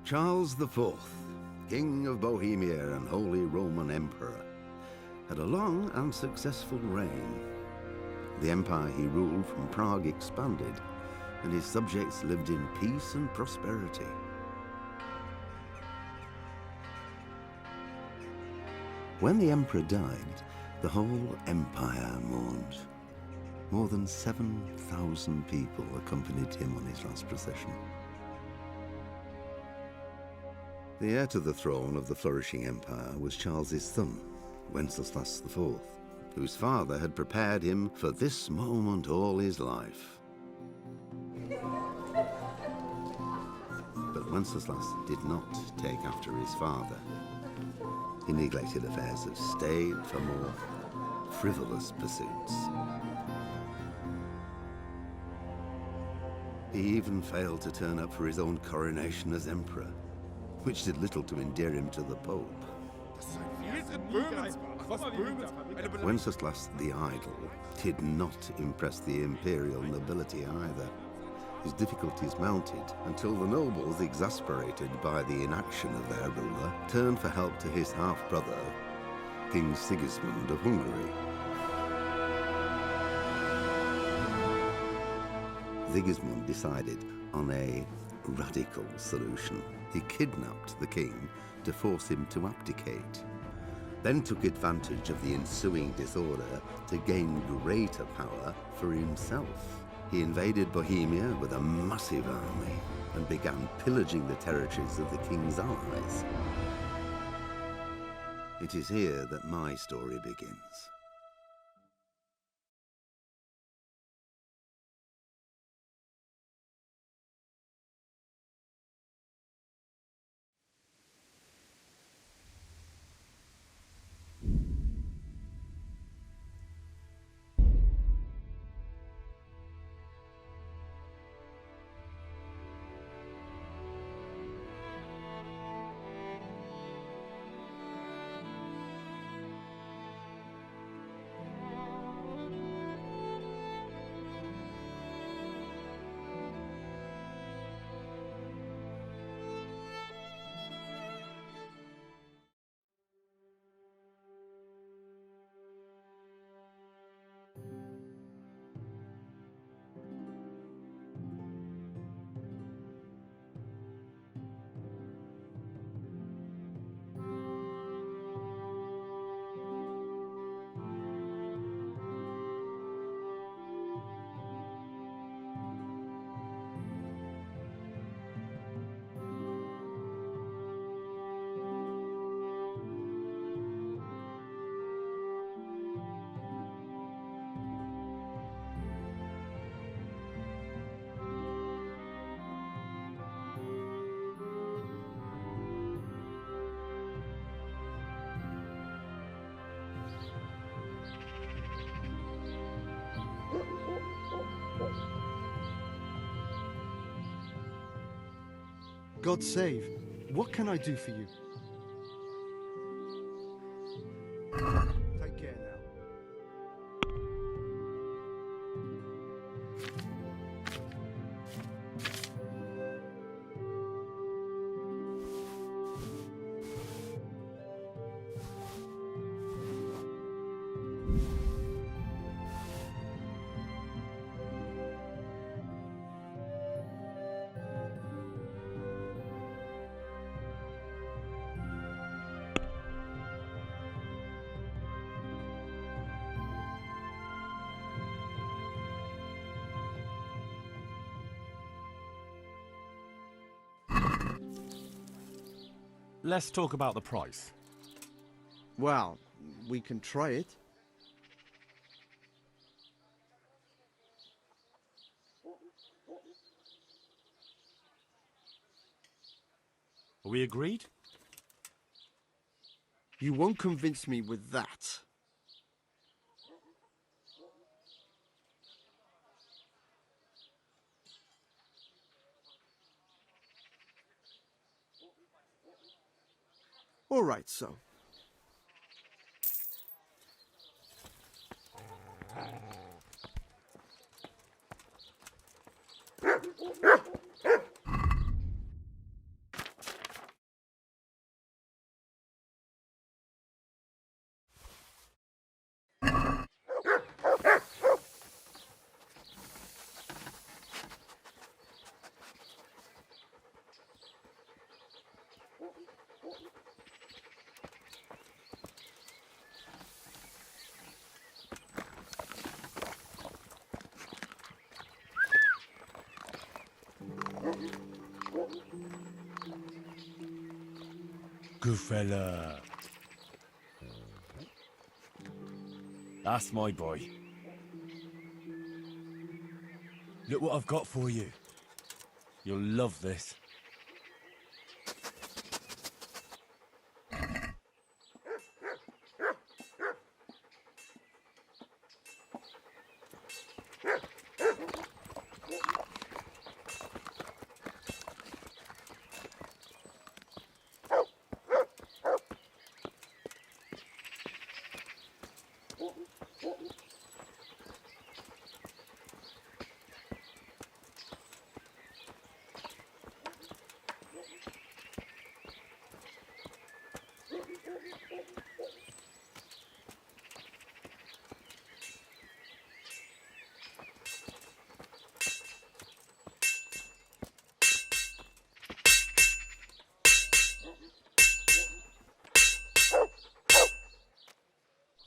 Charles IV, King of Bohemia and Holy Roman Emperor, had a long and successful reign. The empire he ruled from Prague expanded, and his subjects lived in peace and prosperity. When the emperor died, the whole empire mourned. More than 7,000 people accompanied him on his last procession. The heir to the throne of the flourishing empire was Charles's son, Wenceslas IV, whose father had prepared him for this moment all his life. But Wenceslas did not take after his father. He neglected affairs of state for more frivolous pursuits. He even failed to turn up for his own coronation as emperor, which did little to endear him to the Pope. Wenceslas the Idle did not impress the imperial nobility either. His difficulties mounted until the nobles, exasperated by the inaction of their ruler, turned for help to his half-brother, King Sigismund of Hungary. Sigismund decided on a radical solution. He kidnapped the king to force him to abdicate, then took advantage of the ensuing disorder to gain greater power for himself. He invaded Bohemia with a massive army and began pillaging the territories of the king's allies. It is here that my story begins. God save. What can I do for you? Take care now. Let's talk about the price. Well, we can try it. Are we agreed? You won't convince me with that. All right, so. Good fella. That's my boy. Look what I've got for you. You'll love this.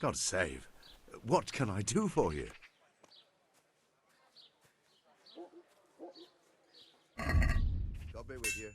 God save. What can I do for you? God be with you.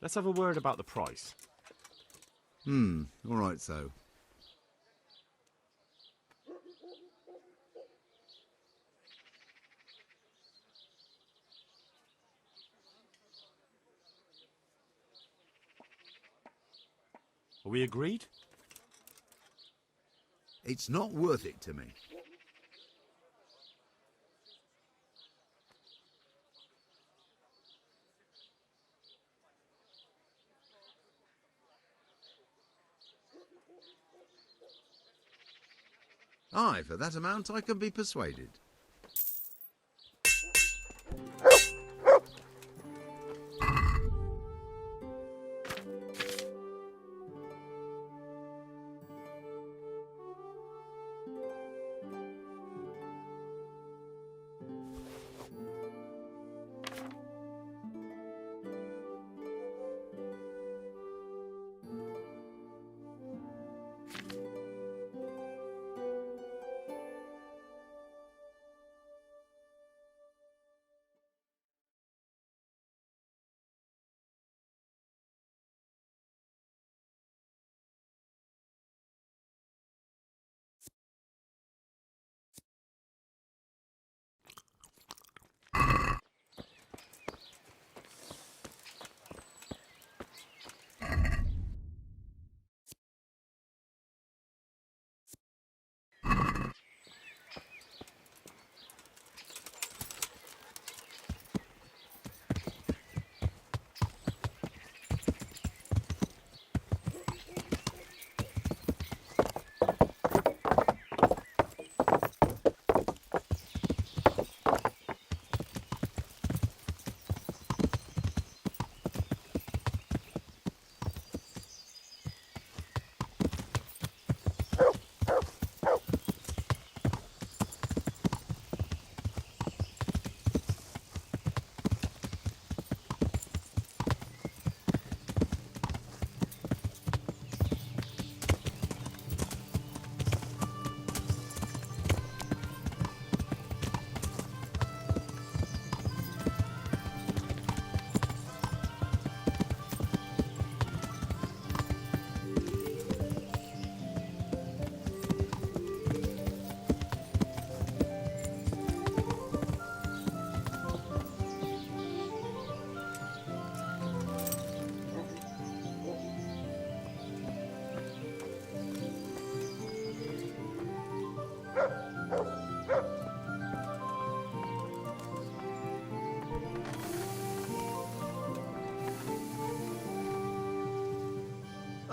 Let's have a word about the price. All right, so. Are we agreed? It's not worth it to me. Aye, for that amount I can be persuaded.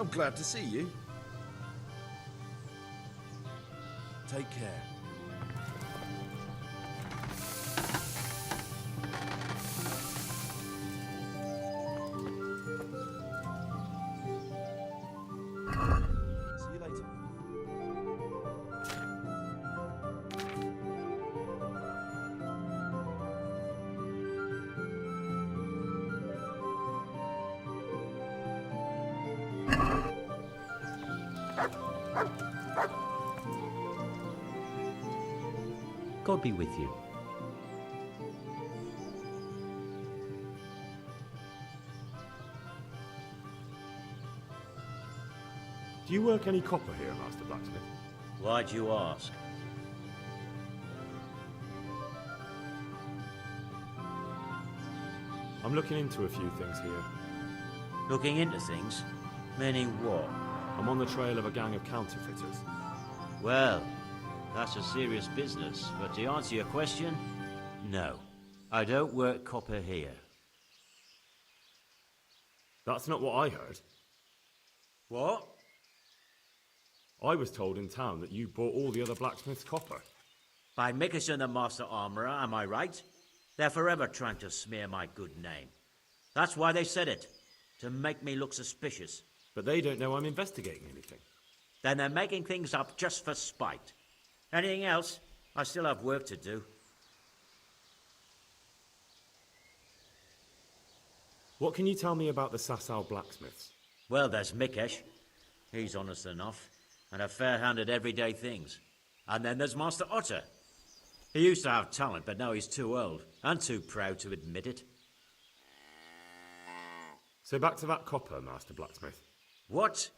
I'm glad to see you. Take care. See you later. God be with you. Do you work any copper here, Master Blacksmith? Why'd you ask? I'm looking into a few things here. Looking into things? Meaning what? I'm on the trail of a gang of counterfeiters. Well, that's a serious business, but to answer your question, no. I don't work copper here. That's not what I heard. What? I was told in town that you bought all the other blacksmiths' copper. By Mickelson the Master Armourer, am I right? They're forever trying to smear my good name. That's why they said it, to make me look suspicious. But they don't know I'm investigating anything. Then they're making things up just for spite. Anything else? I still have work to do. What can you tell me about the Sasau blacksmiths? Well, there's Mikesh. He's honest enough, and a fair-hand at everyday things. And then there's Master Otter. He used to have talent, but now he's too old, and too proud to admit it. So back to that copper, Master Blacksmith. What?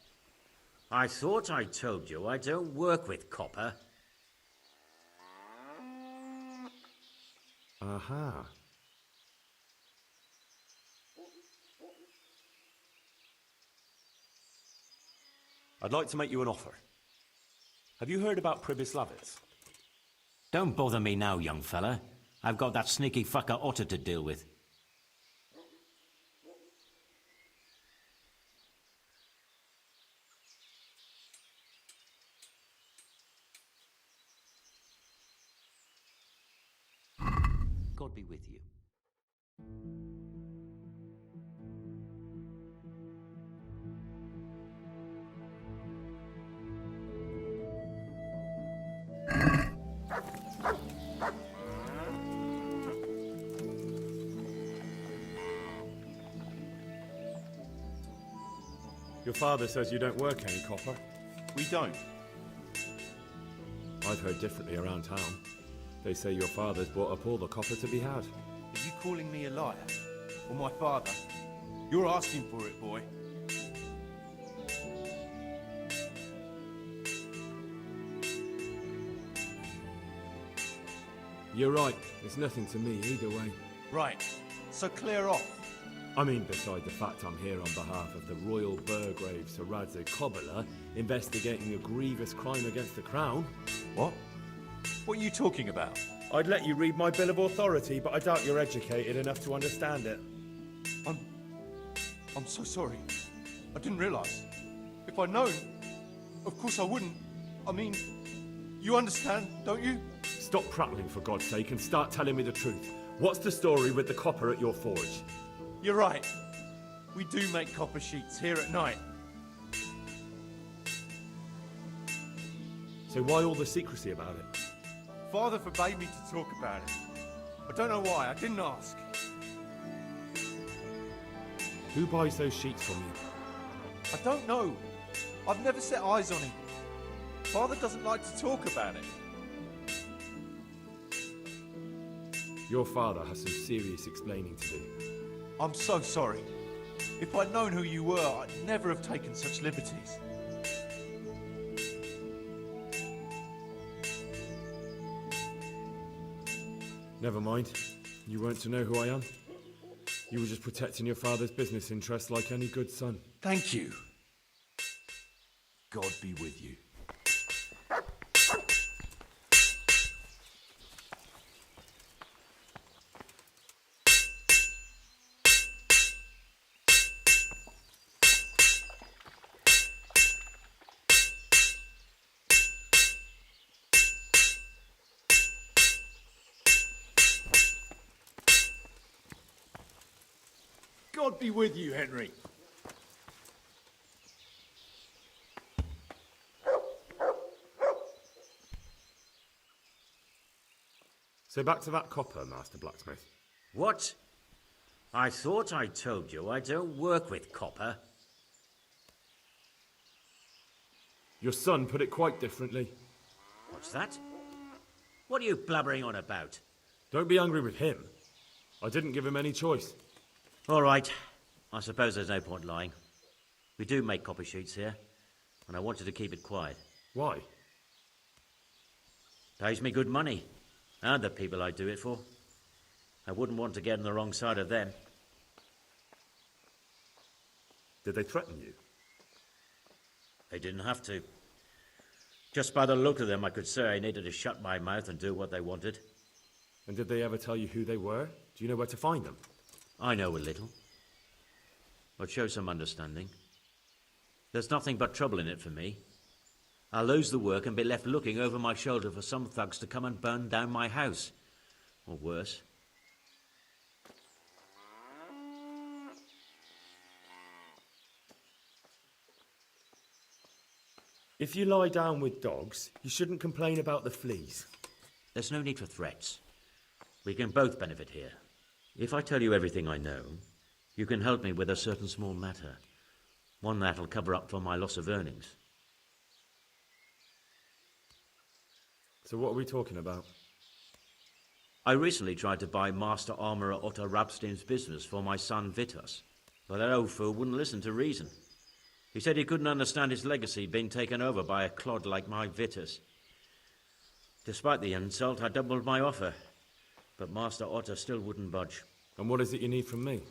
I thought I told you I don't work with copper. Aha. I'd like to make you an offer. Have you heard about Pribyslavitz? Don't bother me now, young fella. I've got that sneaky fucker Otter to deal with. God be with you. Your father says you don't work any copper. We don't. I've heard differently around town. They say your father's bought up all the copper to be had. Are you calling me a liar? Or my father? You're asking for it, boy. You're right. It's nothing to me either way. Right. So clear off. I mean, beside the fact I'm here on behalf of the Royal Burgrave Saradze Kobbler, investigating a grievous crime against the Crown. What? What are you talking about? I'd let you read my Bill of Authority, but I doubt you're educated enough to understand it. I'm so sorry. I didn't realise. If I'd known, of course I wouldn't. I mean, you understand, don't you? Stop prattling, for God's sake, and start telling me the truth. What's the story with the copper at your forge? You're right. We do make copper sheets here at night. So why all the secrecy about it? Father forbade me to talk about it. I don't know why. I didn't ask. Who buys those sheets from you? I don't know. I've never set eyes on him. Father doesn't like to talk about it. Your father has some serious explaining to do. I'm so sorry. If I'd known who you were, I'd never have taken such liberties. Never mind. You weren't to know who I am. You were just protecting your father's business interests like any good son. Thank you. God be with you. God be with you, Henry. So back to that copper, Master Blacksmith. What? I thought I told you I don't work with copper. Your son put it quite differently. What's that? What are you blabbering on about? Don't be angry with him. I didn't give him any choice. All right. I suppose there's no point lying. We do make copper sheets here, and I wanted to keep it quiet. Why? Pays me good money, and the people I do it for. I wouldn't want to get on the wrong side of them. Did they threaten you? They didn't have to. Just by the look of them, I could say I needed to shut my mouth and do what they wanted. And did they ever tell you who they were? Do you know where to find them? I know a little. But show some understanding. There's nothing but trouble in it for me. I'll lose the work and be left looking over my shoulder for some thugs to come and burn down my house. Or worse. If you lie down with dogs, you shouldn't complain about the fleas. There's no need for threats. We can both benefit here. If I tell you everything I know, you can help me with a certain small matter. One that'll cover up for my loss of earnings. So what are we talking about? I recently tried to buy Master Armourer Otto Rabstein's business for my son Vitus, but that old fool wouldn't listen to reason. He said he couldn't understand his legacy being taken over by a clod like my Vitus. Despite the insult, I doubled my offer, but Master Otto still wouldn't budge. And what is it you need from me?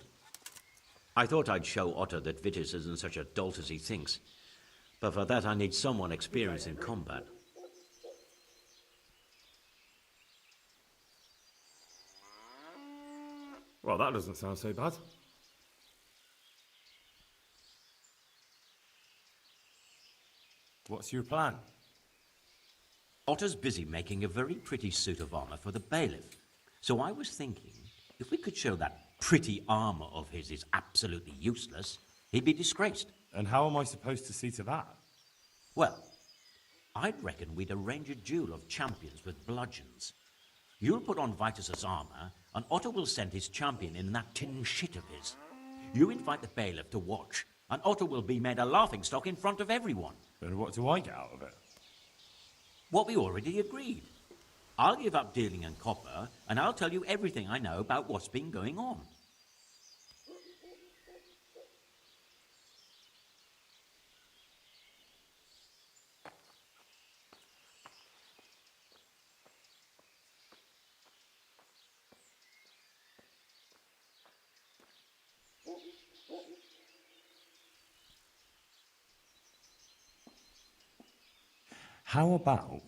I thought I'd show Otto that Vitus isn't such a dolt as he thinks, but for that I need someone experienced in combat. Well, that doesn't sound so bad. What's your plan? Otto's busy making a very pretty suit of armor for the bailiff. So I was thinking, if we could show that pretty armor of his is absolutely useless, he'd be disgraced. And how am I supposed to see to that? Well, I'd reckon we'd arrange a duel of champions with bludgeons. You'll put on Vitus's armor, and Otto will send his champion in that tin shit of his. You invite the bailiff to watch, and Otto will be made a laughingstock in front of everyone. And what do I get out of it? What we already agreed. I'll give up dealing in copper, and I'll tell you everything I know about what's been going on. How about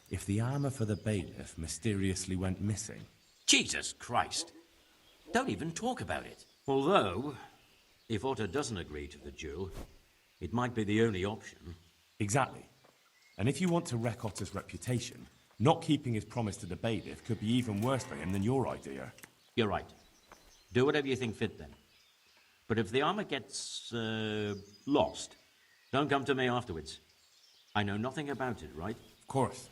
if the armor for the bailiff mysteriously went missing? Jesus Christ! Don't even talk about it. Although, if Otto doesn't agree to the duel, it might be the only option. Exactly. And if you want to wreck Otto's reputation, not keeping his promise to the bailiff could be even worse for him than your idea. You're right. Do whatever you think fit then. But if the armor gets, lost, don't come to me afterwards. I know nothing about it, right? Of course.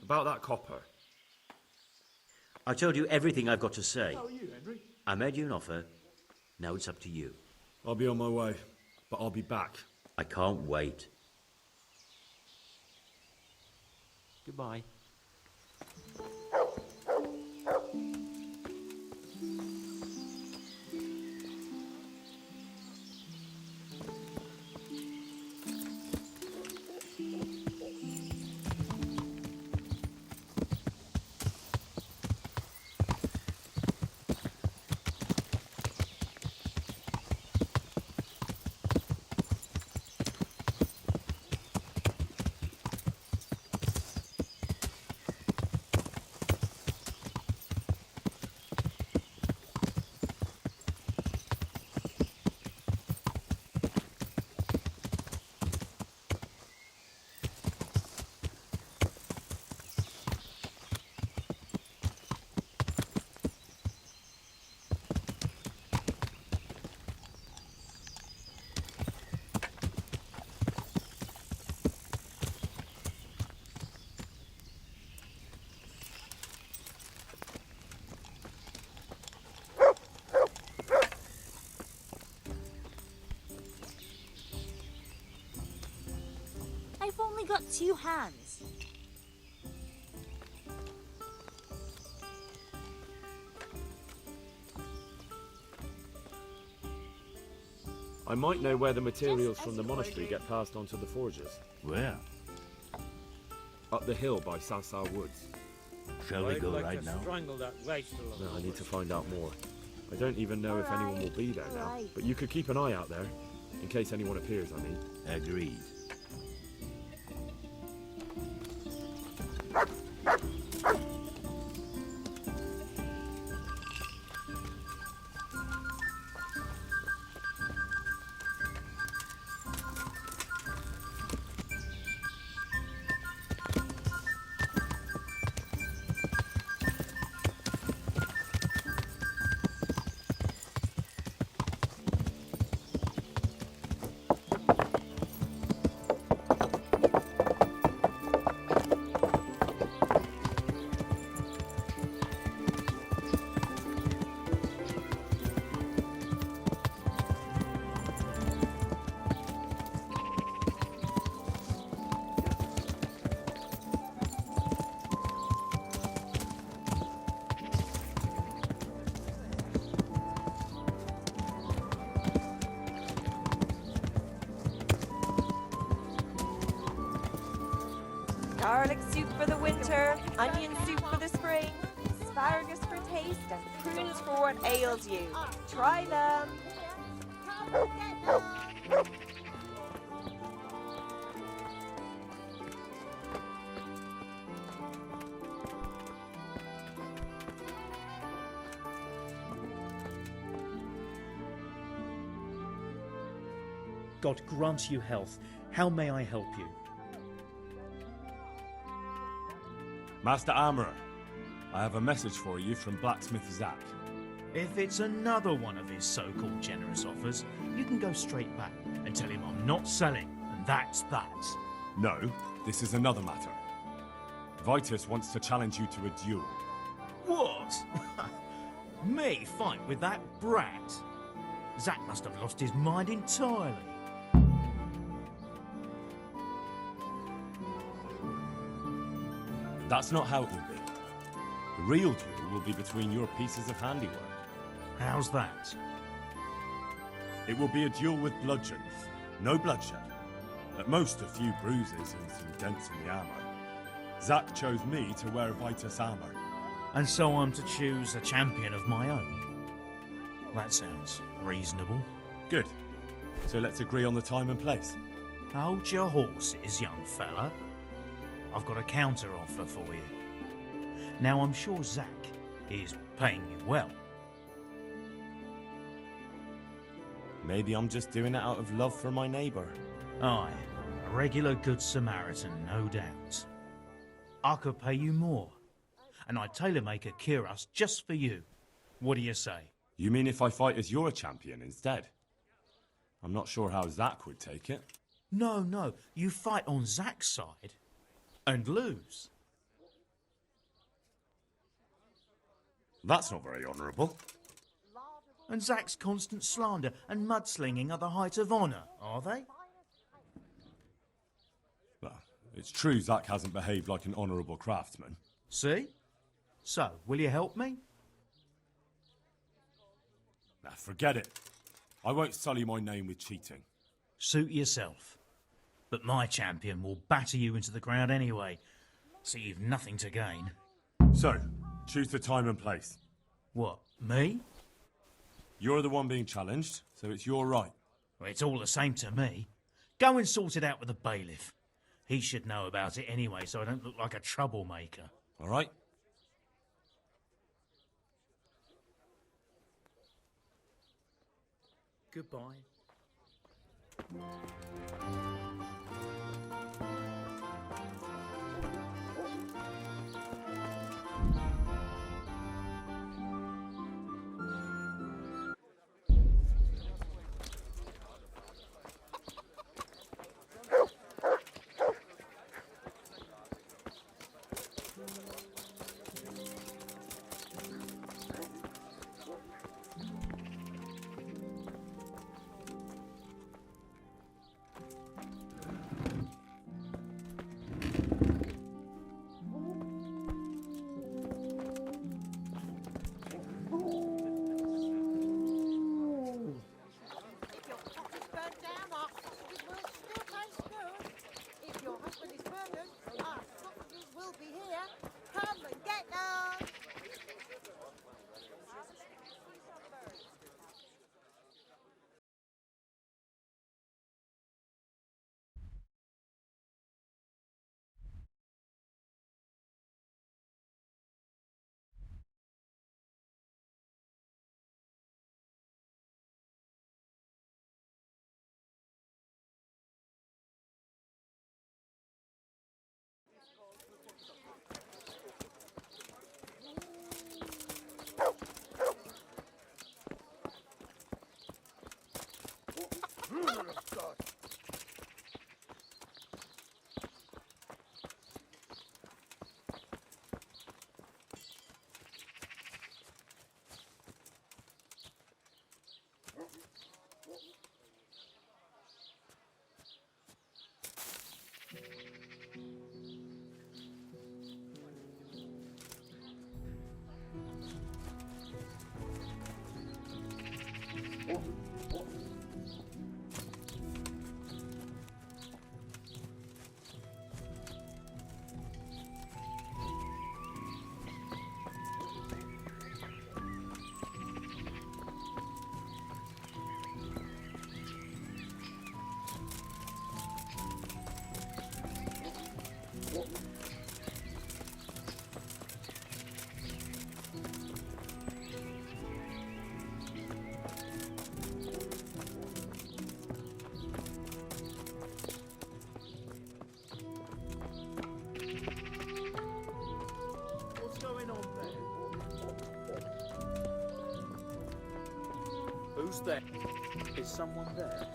About that copper. I told you everything I've got to say. How are you, Henry? I made you an offer. Now it's up to you. I'll be on my way, but I'll be back. I can't wait. Goodbye. got 2 hands. I might know where the materials from the monastery get passed on to the forges. Where? Up the hill by Sasar Woods. Shall we go right now? No, I need to find out more. I don't even know if anyone will be there now, but you could keep an eye out there, in case anyone appears, I mean. Agreed. Garlic soup for the winter, onion soup for the spring, asparagus for taste, and prunes for what ails you. Try them. God grant you health. How may I help you? Master Armourer, I have a message for you from blacksmith Zack. If it's another one of his so-called generous offers, you can go straight back and tell him I'm not selling, and that's that. No, this is another matter. Vitus wants to challenge you to a duel. What? Me fight with that brat? Zack must have lost his mind entirely. That's not how it will be. The real duel will be between your pieces of handiwork. How's that? It will be a duel with bludgeons. No bloodshed. At most, a few bruises and some dents in the armor. Zack chose me to wear Vitus armor. And so I'm to choose a champion of my own? That sounds reasonable. Good. So let's agree on the time and place. Hold your horses, young fella. I've got a counter offer for you. Now, I'm sure Zack is paying you well. Maybe I'm just doing it out of love for my neighbour. Aye, a regular good Samaritan, no doubt. I could pay you more, and I'd tailor-make a cuirass just for you. What do you say? You mean if I fight as your champion instead? I'm not sure how Zack would take it. No, you fight on Zack's side and lose. That's not very honourable. And Zack's constant slander and mudslinging are the height of honour, are they? Well, it's true Zack hasn't behaved like an honourable craftsman. See? So, will you help me? Nah, forget it. I won't sully my name with cheating. Suit yourself. But my champion will batter you into the ground anyway, so you've nothing to gain. So, choose the time and place. What, me? You're the one being challenged, so it's your right. Well, it's all the same to me. Go and sort it out with the bailiff. He should know about it anyway, so I don't look like a troublemaker. All right? Goodbye. Mother of God. Who's there? Is someone there?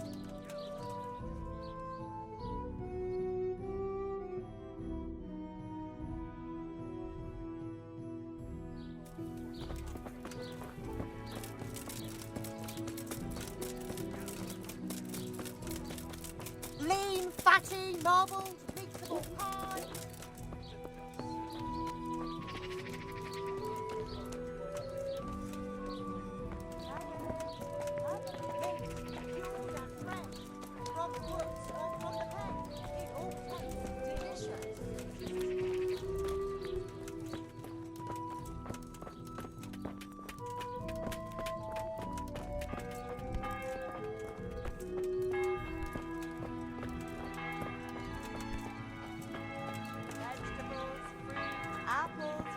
Lean, fatty, marbled, mixable pie.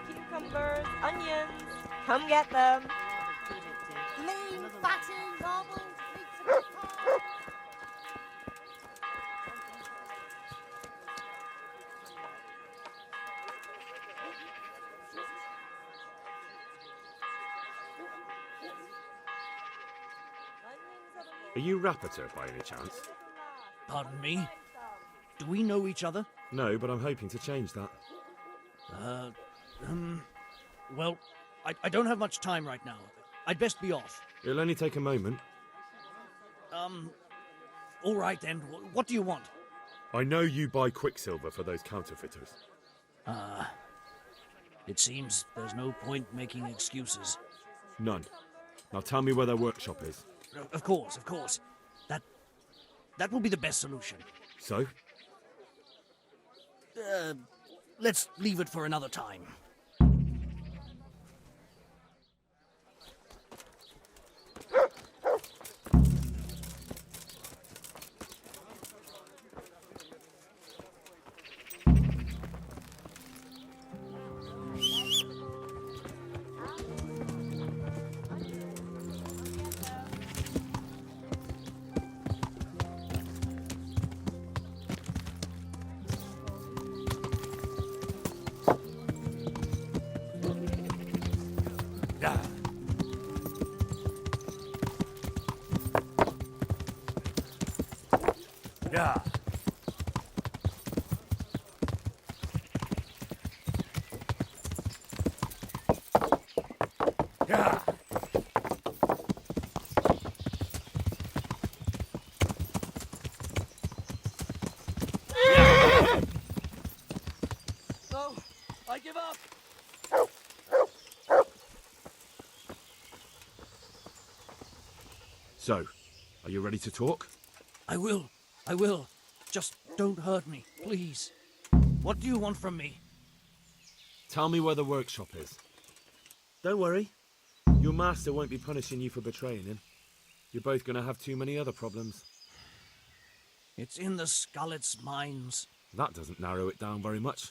Cucumbers, onions, come get them. Lean, fatty, marbled, mixable pie. Are you Rappator by any chance? Pardon me? Do we know each other? No, but I'm hoping to change that. Well, I don't have much time right now. I'd best be off. It'll only take a moment. All right then. What do you want? I know you buy quicksilver for those counterfeiters. It seems there's no point making excuses. None. Now tell me where their workshop is. Of course, of course. That will be the best solution. So? Let's leave it for another time. Yeah. Yeah. No, I give up. So, are you ready to talk? I will. Just don't hurt me, please. What do you want from me? Tell me where the workshop is. Don't worry. Your master won't be punishing you for betraying him. You're both going to have too many other problems. It's in the Skullet's mines. That doesn't narrow it down very much.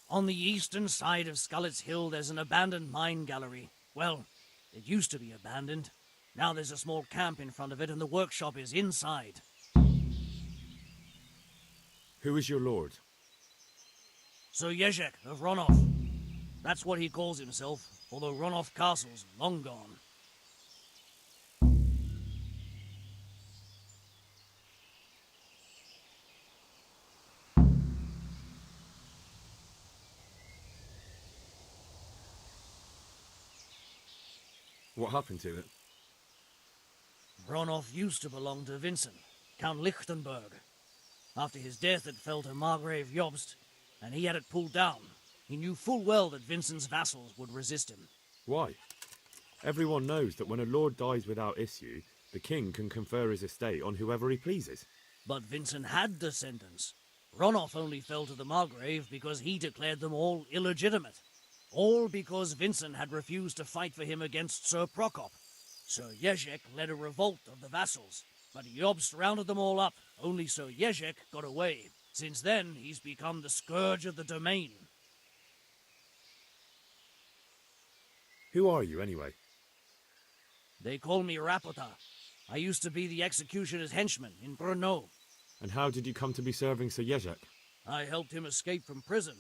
On the eastern side of Skullet's Hill, there's an abandoned mine gallery. Well, it used to be abandoned. Now there's a small camp in front of it, and the workshop is inside. Who is your lord? Sir Yezhek of Ronov. That's what he calls himself, although Ronov Castle's long gone. What happened to it? Bronhoff used to belong to Vincent, Count Lichtenberg. After his death, it fell to Margrave Jobst, and he had it pulled down. He knew full well that Vincent's vassals would resist him. Why? Everyone knows that when a lord dies without issue, the king can confer his estate on whoever he pleases. But Vincent had descendants. Bronhoff only fell to the Margrave because he declared them all illegitimate. All because Vincent had refused to fight for him against Sir Prokop. Sir Jezek led a revolt of the vassals, but Jobst rounded them all up. Only Sir Jezek got away. Since then, he's become the scourge of the domain. Who are you, anyway? They call me Rapota. I used to be the executioner's henchman in Brno. And how did you come to be serving Sir Jezek? I helped him escape from prison.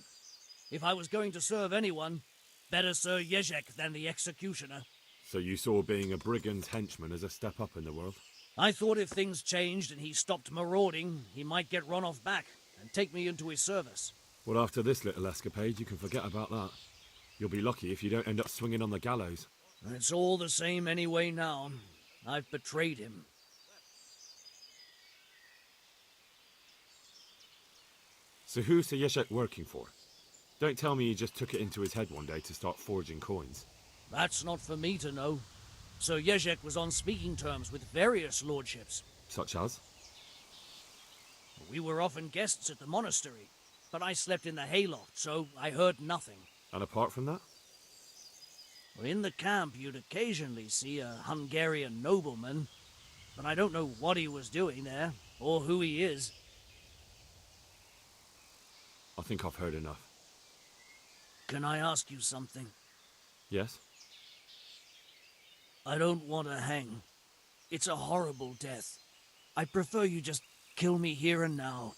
If I was going to serve anyone, better Sir Jezek than the executioner. So you saw being a brigand's henchman as a step up in the world? I thought if things changed and he stopped marauding, he might get Bronhoff back and take me into his service. Well, after this little escapade, you can forget about that. You'll be lucky if you don't end up swinging on the gallows. It's all the same anyway now. I've betrayed him. So who's Sir Jezek working for? Don't tell me he just took it into his head one day to start forging coins. That's not for me to know. Sir Jezek was on speaking terms with various lordships. Such as? We were often guests at the monastery, but I slept in the hayloft, so I heard nothing. And apart from that? Well, in the camp, you'd occasionally see a Hungarian nobleman, but I don't know what he was doing there, or who he is. I think I've heard enough. Can I ask you something? Yes? I don't want to hang. It's a horrible death. I prefer you just kill me here and now.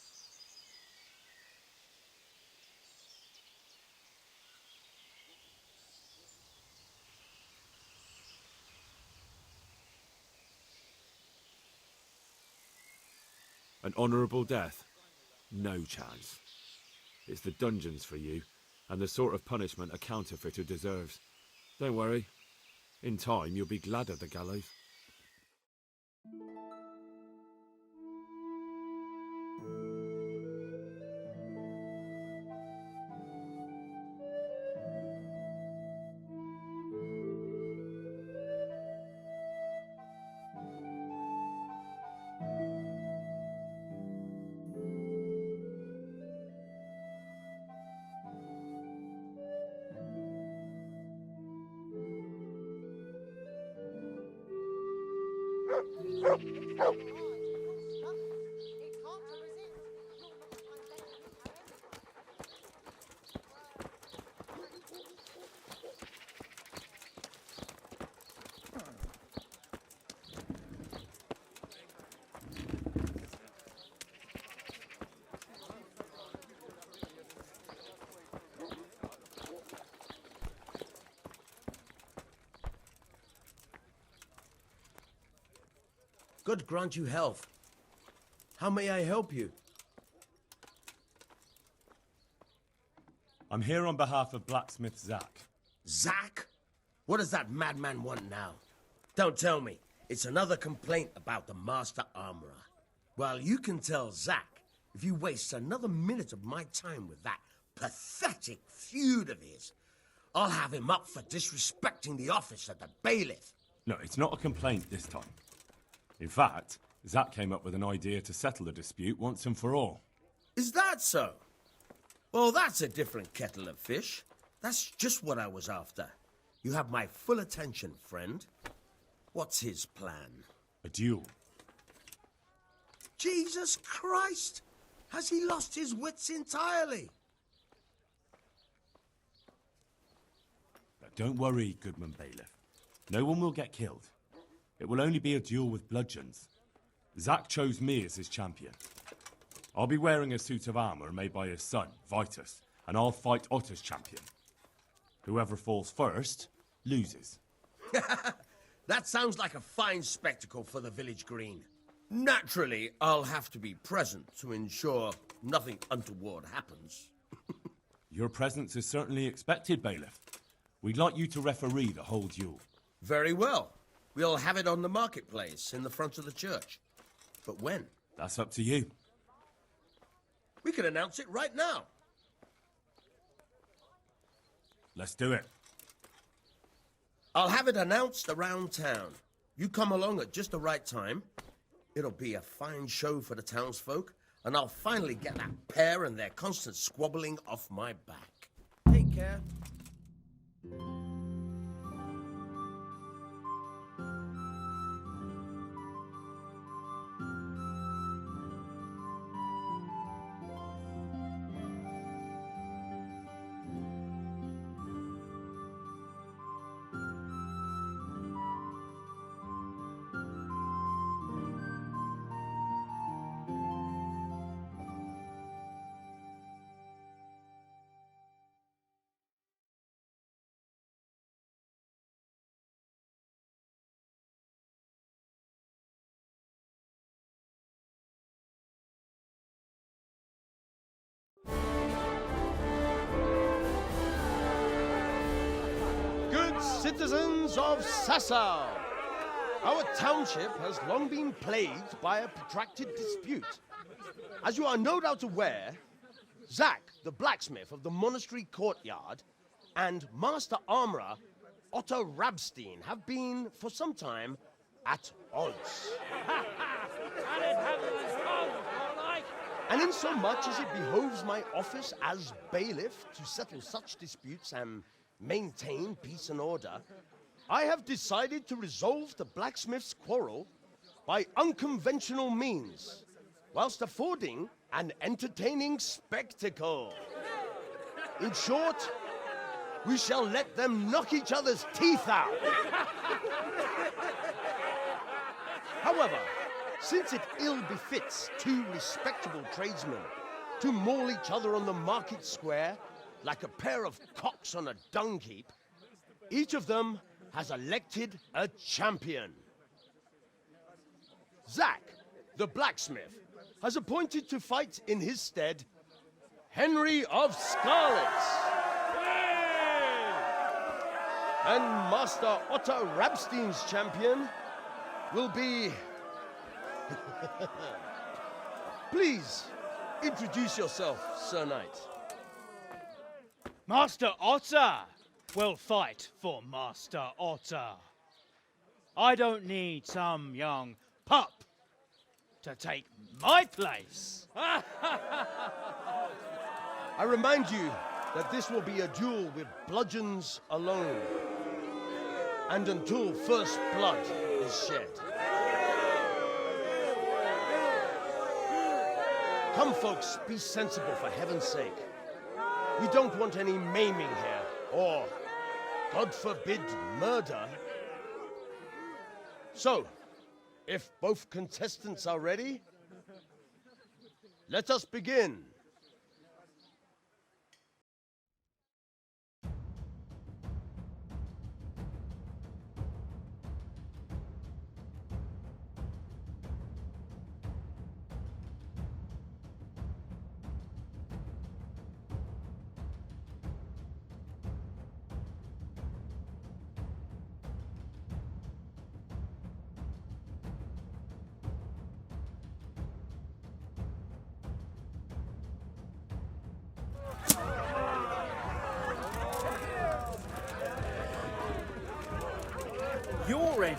An honourable death? No chance. It's the dungeons for you, and the sort of punishment a counterfeiter deserves. Don't worry. In time, you'll be glad of the gallows. God grant you health. How may I help you? I'm here on behalf of blacksmith Zach. Zach? What does that madman want now? Don't tell me. It's another complaint about the master armorer. Well, you can tell Zach if you waste another minute of my time with that pathetic feud of his, I'll have him up for disrespecting the office of the bailiff. No, it's not a complaint this time. In fact, Zach came up with an idea to settle the dispute once and for all. Is that so? Well, that's a different kettle of fish. That's just what I was after. You have my full attention, friend. What's his plan? A duel. Jesus Christ! Has he lost his wits entirely? But don't worry, Goodman Bailiff. No one will get killed. It will only be a duel with bludgeons. Zach chose me as his champion. I'll be wearing a suit of armour made by his son, Vitus, and I'll fight Otter's champion. Whoever falls first, loses. That sounds like a fine spectacle for the village green. Naturally, I'll have to be present to ensure nothing untoward happens. Your presence is certainly expected, Bailiff. We'd like you to referee the whole duel. Very well. We'll have it on the marketplace in the front of the church. But when? That's up to you. We could announce it right now. Let's do it. I'll have it announced around town. You come along at just the right time. It'll be a fine show for the townsfolk, and I'll finally get that pair and their constant squabbling off my back. Take care. Citizens of Sasau, our township has long been plagued by a protracted dispute. As you are no doubt aware, Zack, the blacksmith of the monastery courtyard, and Master Armourer Otto Rabstein have been, for some time, at odds. And insomuch as it behoves my office as bailiff to settle such disputes and maintain peace and order, I have decided to resolve the blacksmith's quarrel by unconventional means, whilst affording an entertaining spectacle. In short, we shall let them knock each other's teeth out. However, since it ill befits two respectable tradesmen to maul each other on the market square like a pair of cocks on a dung heap, each of them has elected a champion. Zack, the blacksmith, has appointed to fight in his stead Henry of Scarlet. And Master Otto Rabstein's champion will be... Please, introduce yourself, Sir Knight. Master Otter will fight for Master Otter. I don't need some young pup to take my place. I remind you that this will be a duel with bludgeons alone, and until first blood is shed. Come, folks, be sensible for heaven's sake. We don't want any maiming here, or, God forbid, murder. So, if both contestants are ready, let us begin. You're in.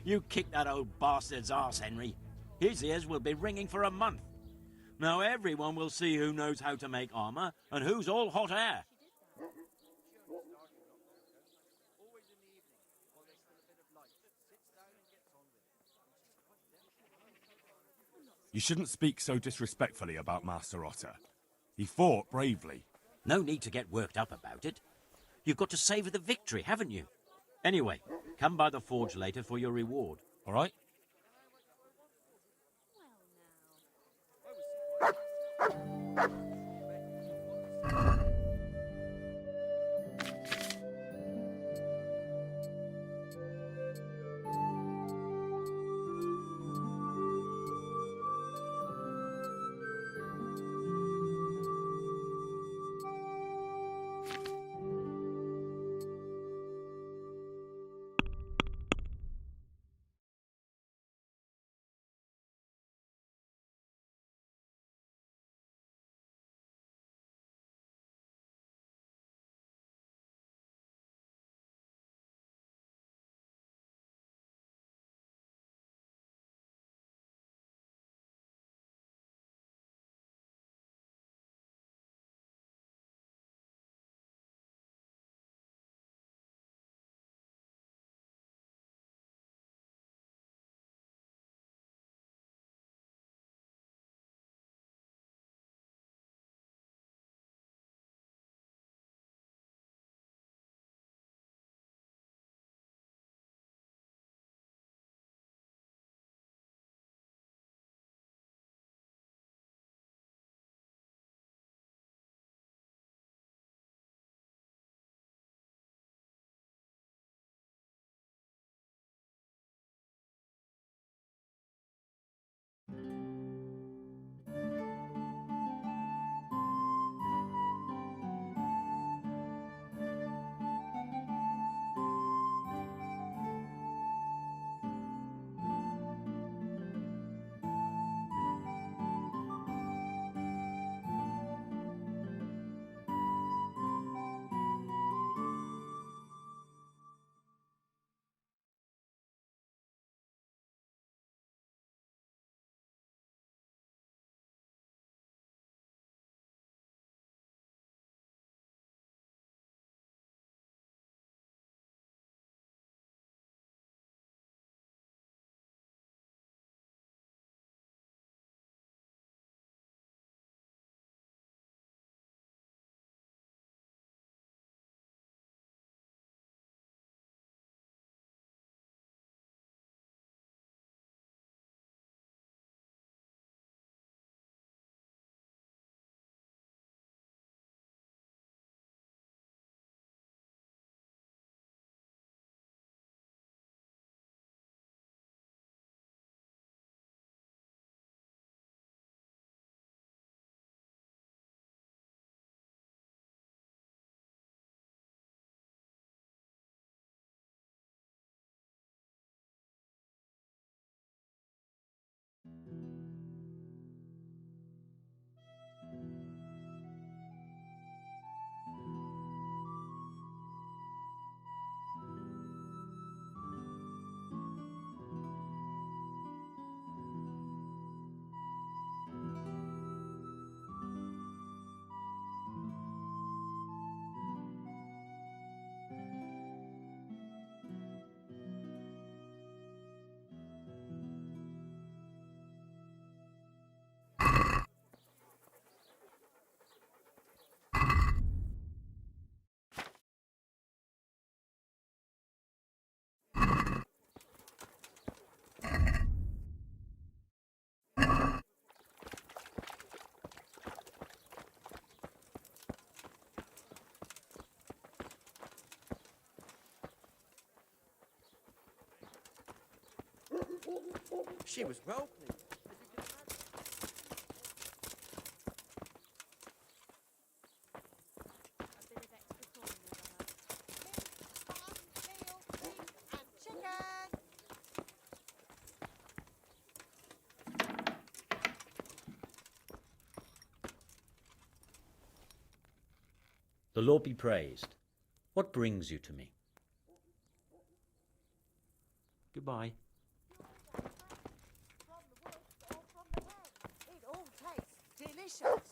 You kicked that old bastard's arse, Henry. His ears will be ringing for a month. Now everyone will see who knows how to make armor and who's all hot air. You shouldn't speak so disrespectfully about Master Otter. He fought bravely. No need to get worked up about it. You've got to savour the victory, haven't you? Anyway, come by the forge later for your reward, all right? She was well pleased. The Lord be praised. What brings you to me? Goodbye. It all tastes delicious.